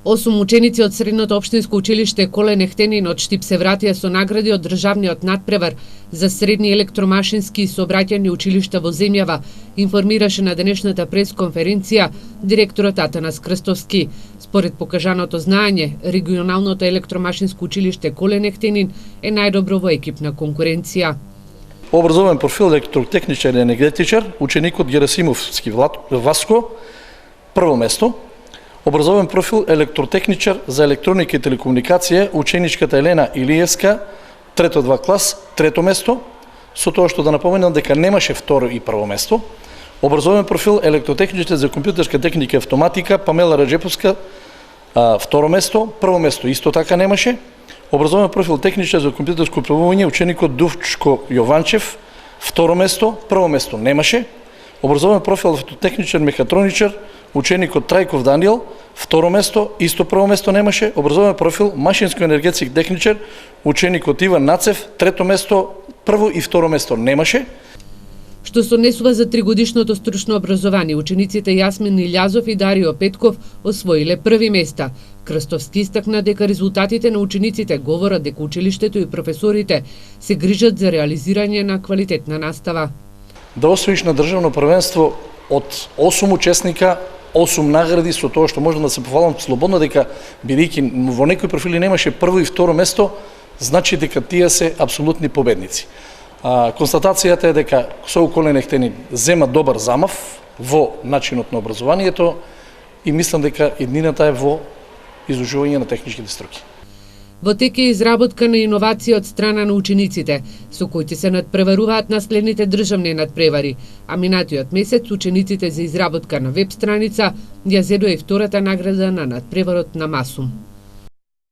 8 ученици од Средното општинско училиште Колен Ехтенин од Штип се вратија со награди од државниот надпревар за средни електромашински и сообраќајни училишта во земјава, информираше на денешната пресконференција директорот Атанас Крстовски. Според покажаното знаење, регионалното електромашинско училиште Колен Ехтенин е најдобро во екипна конкуренција. Образовен профил електротехничар и енергетичар, ученикот Герасимовски Васко, прво место. Образовен профил електротехничар за електроника и телекомуникација, ученичката Елена Илиевска, трето 2 клас, трето место, со тоа што да напоменам дека немаше второ и прво место. Образовен профил електротехничар за компјутерска техника и автоматика, Памела Раджеповска, второ место, прво место исто така немаше. Образовен профил техничар за компјутерско управување, ученикот Дувчко Јованчев, второ место, прво место немаше. Образовен профил автотехничар мехатроничар, ученикот Трајков Даниел, второ место, исто прво место немаше. Образовен профил машинско-енергетски техничар, ученикот Иван Нацев, трето место, прво и второ место немаше. Што се однесува за тригодишното стручно образование, учениците Јасмин Илјазов и Дарио Петков освоиле први места. Крстовски истакна дека резултатите на учениците говорат дека училиштето и професорите се грижат за реализирање на квалитетна настава. Да освоиш на државно првенство од 8 учесника, 8 награди, со тоа што можам да се пофалам слободно дека бидејќи во некои профили немаше прво и второ место, значи дека тие се апсолутни победници. Констатацијата е дека со Колен Ехтенин зема добар замав во начинот на образованието и мислам дека иднината е во изложување на техничките струки. Во тек е изработка на иновации од страна на учениците, со кои се надпреваруваат наследните државни надпревари, а минатиот месец учениците за изработка на веб страница ја зедоа и втората награда на надпреварот на Масум.